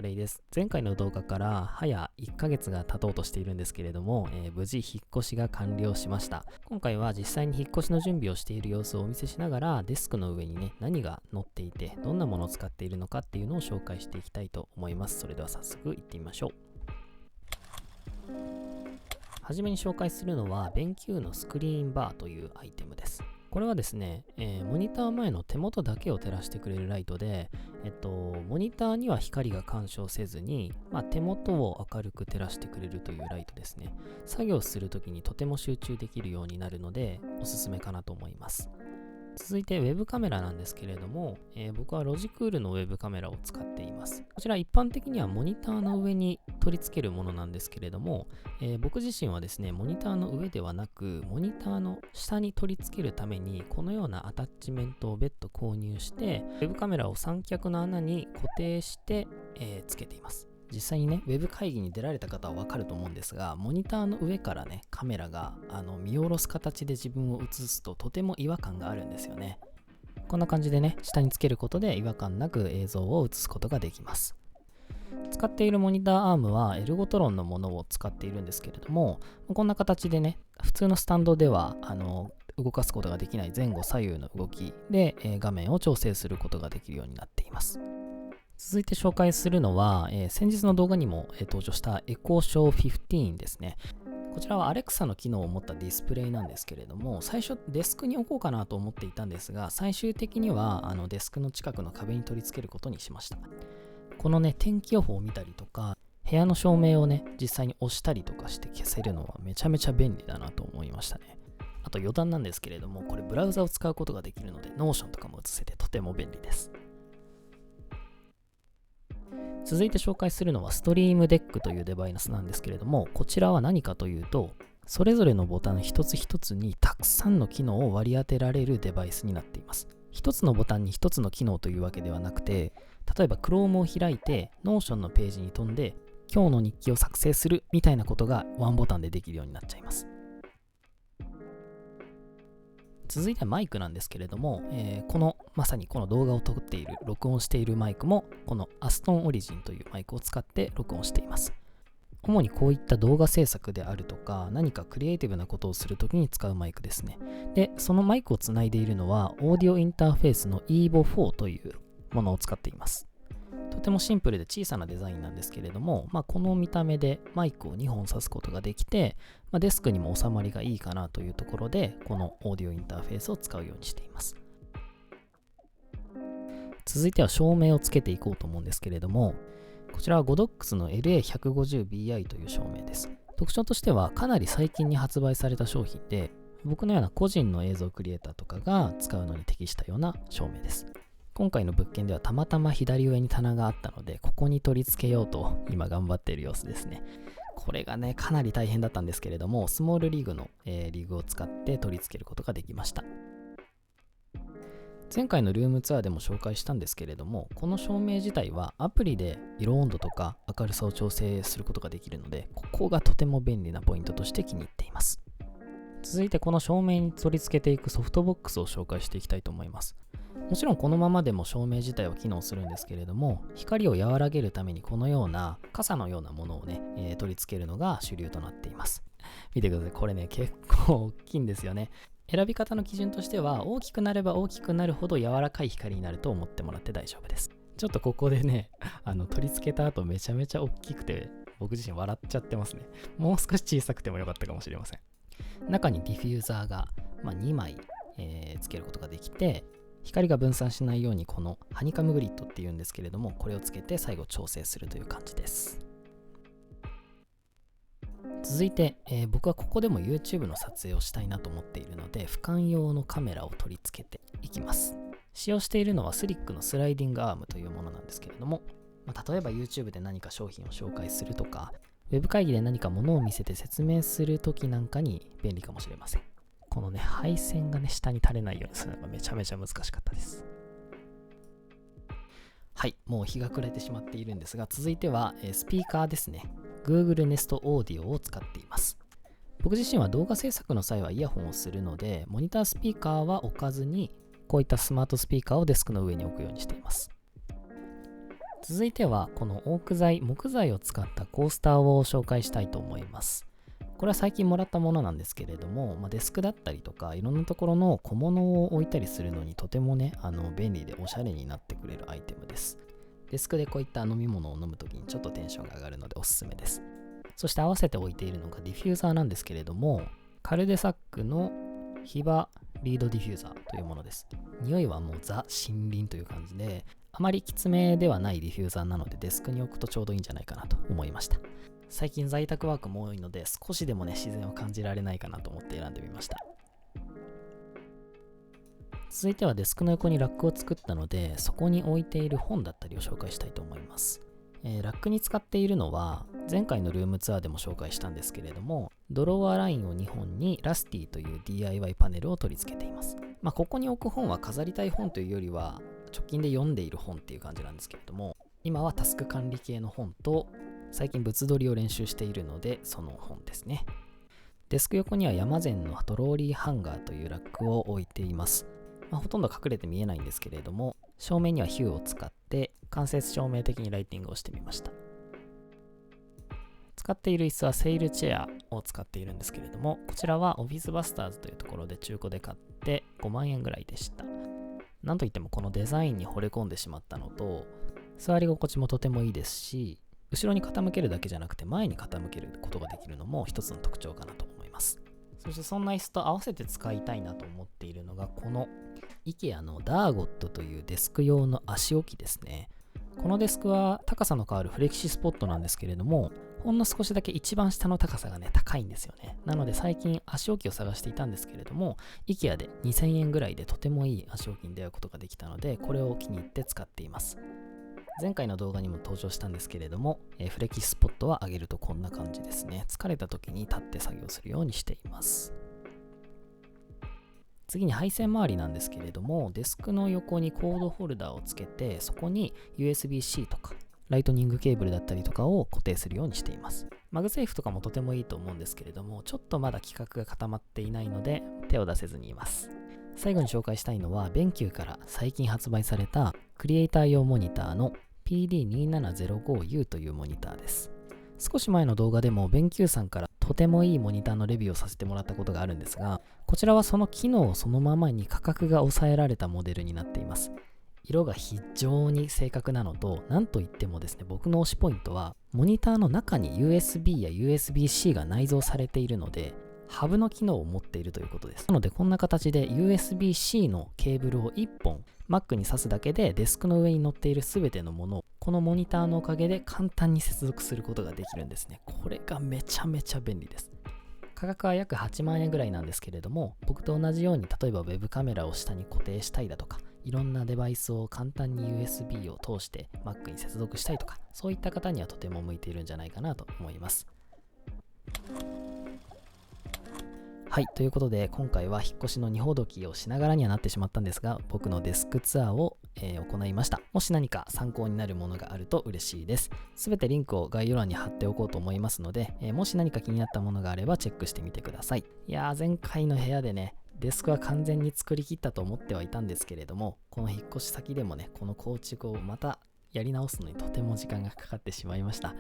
レイです。前回の動画から早1ヶ月が経とうとしているんですけれども、無事引っ越しが完了しました。今回は実際に引っ越しの準備をしている様子をお見せしながら、デスクの上にね、何が載っていて、どんなものを使っているのかっていうのを紹介していきたいと思います。それでは早速行ってみましょう。はじめに紹介するのは、BenQのスクリーンバーというアイテムです。これはですね、モニター前の手元だけを照らしてくれるライトで、モニターには光が干渉せずに、手元を明るく照らしてくれるというライトですね。作業するときにとても集中できるようになるので、おすすめかなと思います。続いてウェブカメラなんですけれども、僕はロジクールのウェブカメラを使っています。こちら一般的にはモニターの上に取り付けるものなんですけれども、僕自身はですね、モニターの上ではなく、モニターの下に取り付けるために、このようなアタッチメントを別途購入して、ウェブカメラを三脚の穴に固定して、つけています。実際にね、ウェブ会議に出られた方はわかると思うんですが、モニターの上からね、カメラが見下ろす形で自分を映すととても違和感があるんですよね。こんな感じでね、下につけることで違和感なく映像を映すことができます。使っているモニターアームはエルゴトロンのものを使っているんですけれども、こんな形でね、普通のスタンドでは動かすことができない前後左右の動きで、画面を調整することができるようになっています。続いて紹介するのは、先日の動画にも、登場したエコーショー15ですね。こちらは Alexa の機能を持ったディスプレイなんですけれども、最初デスクに置こうかなと思っていたんですが、最終的にはデスクの近くの壁に取り付けることにしました。このね、天気予報を見たりとか、部屋の照明をね、実際に押したりとかして消せるのはめちゃめちゃ便利だなと思いましたね。あと余談なんですけれども、これブラウザを使うことができるので、Notion とかも映せてとても便利です。続いて紹介するのはストリームデックというデバイスなんですけれども、こちらは何かというと、それぞれのボタン一つ一つにたくさんの機能を割り当てられるデバイスになっています。一つのボタンに一つの機能というわけではなくて、例えば Chrome を開いて Notion のページに飛んで今日の日記を作成するみたいなことがワンボタンでできるようになっちゃいます。続いてはマイクなんですけれども、まさにこの動画を撮っている、録音しているマイクもこの Aston Origin というマイクを使って録音しています。主にこういった動画制作であるとか、何かクリエイティブなことをするときに使うマイクですね。で、そのマイクをつないでいるのは、オーディオインターフェースの EVO4 というものを使っています。とてもシンプルで小さなデザインなんですけれども、この見た目でマイクを2本挿すことができて、デスクにも収まりがいいかなというところで、このオーディオインターフェースを使うようにしています。続いては照明をつけていこうと思うんですけれども、こちらは Godox の LA150BI という照明です。特徴としてはかなり最近に発売された商品で、僕のような個人の映像クリエイターとかが使うのに適したような照明です。今回の物件ではたまたま左上に棚があったので、ここに取り付けようと今頑張っている様子ですね。これがね、かなり大変だったんですけれども、スモールリーグの、リーグを使って取り付けることができました。前回のルームツアーでも紹介したんですけれども、この照明自体はアプリで色温度とか明るさを調整することができるので、ここがとても便利なポイントとして気に入っています。続いてこの照明に取り付けていくソフトボックスを紹介していきたいと思います。もちろんこのままでも照明自体は機能するんですけれども、光を和らげるためにこのような傘のようなものをね、取り付けるのが主流となっています。見てください。これね、結構大きいんですよね。選び方の基準としては、大きくなれば大きくなるほど柔らかい光になると思ってもらって大丈夫です。ちょっとここでね、取り付けた後めちゃめちゃ大きくて、僕自身笑っちゃってますね。もう少し小さくてもよかったかもしれません。中にディフューザーが、2枚、つけることができて、光が分散しないようにこのハニカムグリッドっていうんですけれども、これをつけて最後調整するという感じです。続いて、僕はここでも YouTube の撮影をしたいなと思っているので、俯瞰用のカメラを取り付けていきます。使用しているのはスリックのスライディングアームというものなんですけれども、例えば YouTube で何か商品を紹介するとか、ウェブ会議で何か物を見せて説明するときなんかに便利かもしれません。このね、配線がね、下に垂れないようにするのがめちゃめちゃ難しかったです。はい、もう日が暮れてしまっているんですが、続いては、スピーカーですね。Google Nest Audio を使っています。僕自身は動画制作の際はイヤホンをするので、モニタースピーカーは置かずに、こういったスマートスピーカーをデスクの上に置くようにしています。続いてはこの木材を使ったコースターを紹介したいと思います。これは最近もらったものなんですけれども、デスクだったりとかいろんなところの小物を置いたりするのにとてもね、便利でおしゃれになってくれるアイテムです。デスクでこういった飲み物を飲むときにちょっとテンションが上がるのでおすすめです。そして合わせて置いているのがディフューザーなんですけれども、カルデサックのヒバリードディフューザーというものです。匂いはもうザ森林という感じで、あまりきつめではないディフューザーなのでデスクに置くとちょうどいいんじゃないかなと思いました。最近在宅ワークも多いので少しでもね自然を感じられないかなと思って選んでみました。続いてはデスクの横にラックを作ったので、そこに置いている本だったりを紹介したいと思います。ラックに使っているのは前回のルームツアーでも紹介したんですけれども、ドロワーラインを2本にラスティという DIY パネルを取り付けています。ここに置く本は飾りたい本というよりは直近で読んでいる本っていう感じなんですけれども、今はタスク管理系の本と最近物撮りを練習しているのでその本ですね。デスク横にはヤマゼンのトローリーハンガーというラックを置いています。ほとんど隠れて見えないんですけれども、照明にはヒューを使って間接照明的にライティングをしてみました。使っている椅子はセールチェアを使っているんですけれども、こちらはオフィスバスターズというところで中古で買って5万円ぐらいでした。なんといってもこのデザインに惚れ込んでしまったのと、座り心地もとてもいいですし、後ろに傾けるだけじゃなくて前に傾けることができるのも一つの特徴かなと思います。そしてそんな椅子と合わせて使いたいなと思っているのがこの IKEA のダーゴットというデスク用の足置きですね。このデスクは高さの変わるフレキシスポットなんですけれども、ほんの少しだけ一番下の高さがね高いんですよね。なので最近足置きを探していたんですけれども、 IKEA で2000円ぐらいでとてもいい足置きに出会うことができたので、これを気に入って使っています。前回の動画にも登場したんですけれども、フレキシスポットは上げるとこんな感じですね。疲れた時に立って作業するようにしています。次に配線周りなんですけれども、デスクの横にコードホルダーをつけて、そこに USB-C とかライトニングケーブルだったりとかを固定するようにしています。マグセーフとかもとてもいいと思うんですけれども、ちょっとまだ規格が固まっていないので手を出せずにいます。最後に紹介したいのはベンキューから最近発売されたクリエイター用モニターの PD2705U というモニターです。少し前の動画でもベンキューさんからとてもいいモニターのレビューをさせてもらったことがあるんですが、こちらはその機能をそのままに価格が抑えられたモデルになっています。色が非常に正確なのと、なんといってもですね、僕の推しポイントはモニターの中に USB や USB-C が内蔵されているので、ハブの機能を持っているということです。なのでこんな形で USB-C のケーブルを1本 Mac に挿すだけでデスクの上に乗っている全てのものをこのモニターのおかげで簡単に接続することができるんですね。これがめちゃめちゃ便利です。価格は約8万円ぐらいなんですけれども、僕と同じように例えばウェブカメラを下に固定したいだとか、いろんなデバイスを簡単に USB を通して Mac に接続したいとか、そういった方にはとても向いているんじゃないかなと思います。はい、ということで今回は引っ越しの荷ほどきをしながらにはなってしまったんですが、僕のデスクツアーを、行いました。もし何か参考になるものがあると嬉しいです。すべてリンクを概要欄に貼っておこうと思いますので、もし何か気になったものがあればチェックしてみてください。いやー、前回の部屋でね、デスクは完全に作り切ったと思ってはいたんですけれども、この引っ越し先でもね、この構築をまたやり直すのにとても時間がかかってしまいました。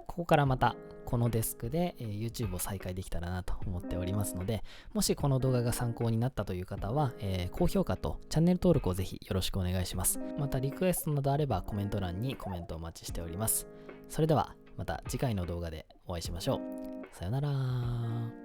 ここからまたこのデスクで YouTube を再開できたらなと思っておりますので、もしこの動画が参考になったという方は、高評価とチャンネル登録をぜひよろしくお願いします。またリクエストなどあればコメント欄にコメントお待ちしております。それではまた次回の動画でお会いしましょう。さよなら。